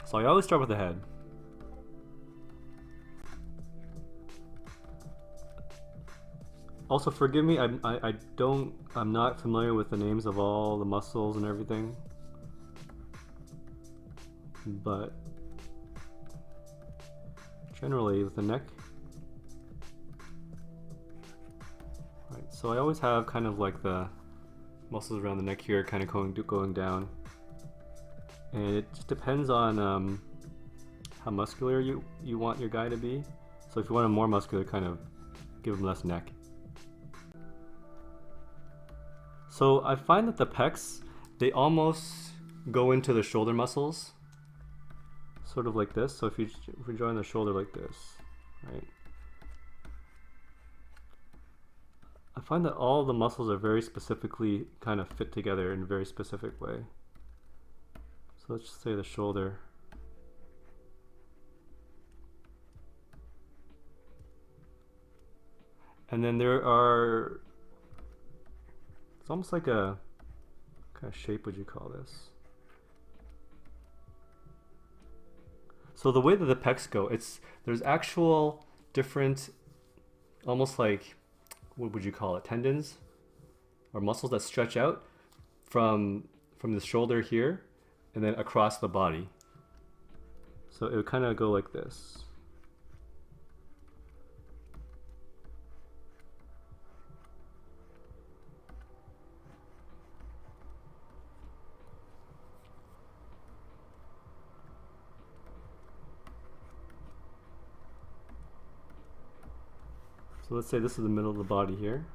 So I always start with the head. Also, forgive me, I'm not familiar with the names of all the muscles and everything. But generally with the neck. Right, so I always have kind of like the muscles around the neck here kind of going down. And it just depends on how muscular you want your guy to be. So if you want him more muscular, kind of give him less neck. So I find that the pecs, they almost go into the shoulder muscles, sort of like this. So if we join the shoulder like this, right? I find that all the muscles are very specifically kind of fit together in a very specific way. So let's just say the shoulder. And then there are, it's almost like a, kind of shape would you call this? So the way that the pecs go, there's actual different, almost like, what would you call it, tendons or muscles that stretch out from the shoulder here and then across the body. So it would kind of go like this. So let's say this is the middle of the body here.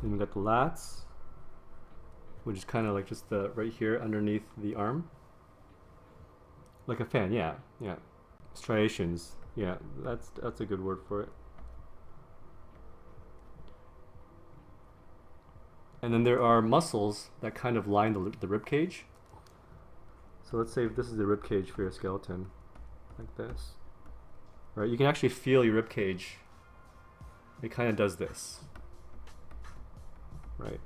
Then we got the lats, which is kind of like just the right here underneath the arm. Like a fan, yeah. Striations, yeah, that's a good word for it. And then there are muscles that kind of line the rib cage. So let's say if this is the rib cage for your skeleton, like this, right? You can actually feel your rib cage. It kind of does this, right?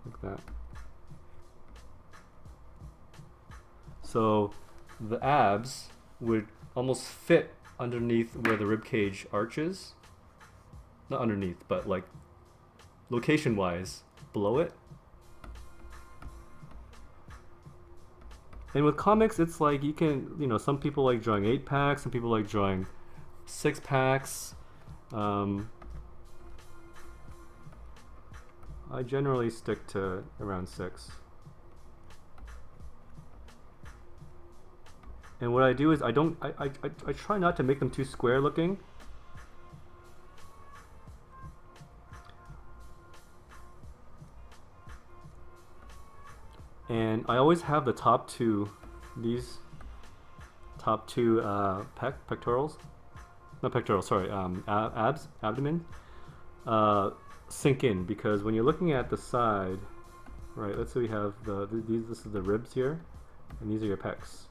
Like that. So the abs would almost fit underneath where the rib cage arches. Not underneath, but like location-wise, below it. And with comics, it's like you can, some people like drawing 8-packs, some people like drawing 6-packs. I generally stick to around 6. And what I do is I try not to make them too square looking. And I always have the top two, these top two pectorals, not pectorals, sorry, abdomen, sink in, because when you're looking at the side, right, let's say we have this is the ribs here, and these are your pecs.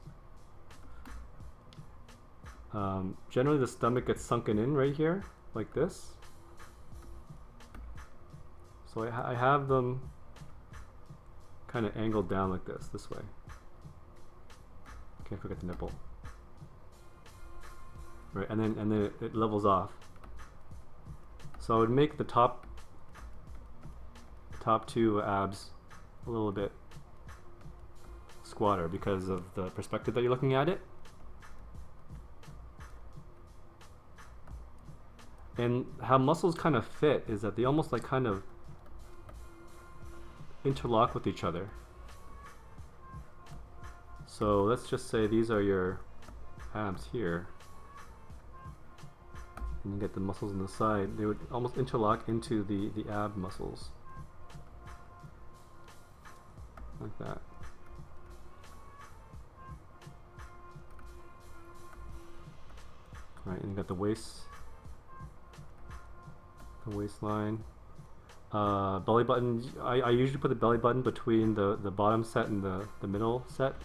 Generally the stomach gets sunken in right here, like this. So I have them kind of angled down like this way. Can't forget the nipple. Right, and then it levels off. So I would make the top two abs a little bit squatter because of the perspective that you're looking at it. And how muscles kind of fit is that they almost like kind of interlock with each other. So let's just say these are your abs here, and you get the muscles on the side. They would almost interlock into the ab muscles, like that. Right, and you got the waist. the waistline. Belly button, I usually put the belly button between the bottom set and the middle set.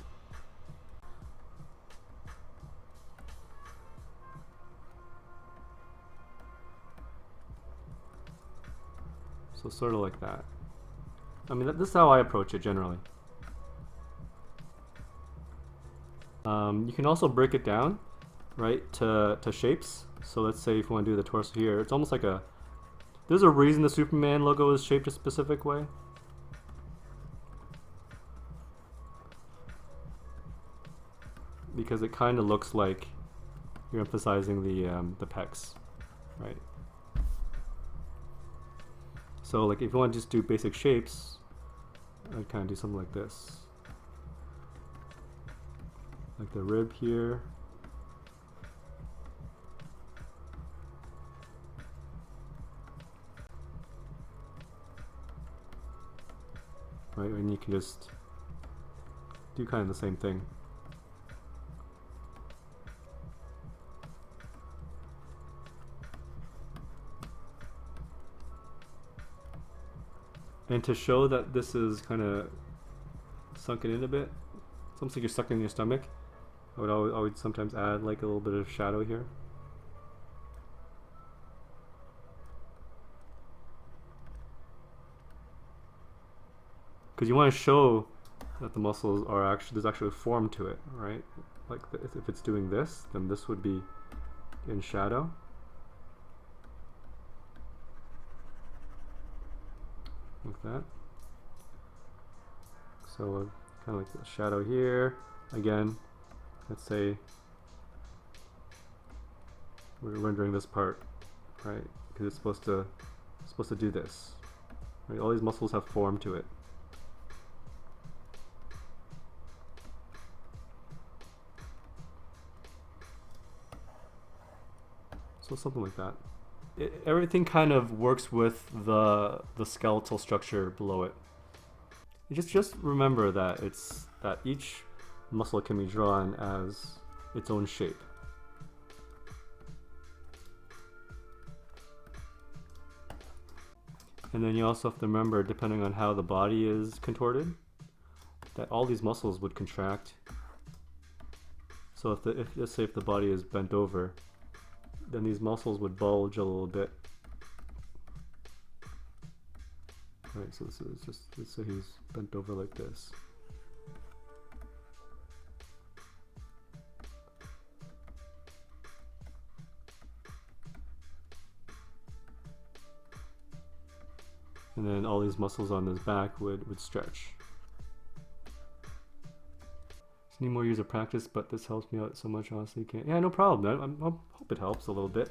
So sort of like that. I mean, this is how I approach it generally. You can also break it down, right, to shapes. So let's say if you want to do the torso here, it's almost like a... There's a reason the Superman logo is shaped a specific way. Because it kind of looks like you're emphasizing the pecs, right? So like if you want to just do basic shapes, I'd kind of do something like this. Like the rib here. Right, and you can just do kind of the same thing. And to show that this is kind of sunken in a bit, it's almost like you're sucking in your stomach, I would sometimes add like a little bit of shadow here. Because you want to show that the muscles are actually, there's actually a form to it, right? Like if it's doing this, then this would be in shadow. Like that. So kind of like the shadow here. Again, let's say we're rendering this part, right? Because it's supposed to do this. Right? All these muscles have form to it. So something like that. Everything kind of works with the skeletal structure below it. You just remember that that each muscle can be drawn as its own shape. And then you also have to remember, depending on how the body is contorted, that all these muscles would contract. So let's say if the body is bent over, then these muscles would bulge a little bit. Right, so this is just, let's say he's bent over like this. And then all these muscles on his back would stretch. Just need more years of practice, but this helps me out so much, honestly. Yeah, no problem. I hope it helps a little bit.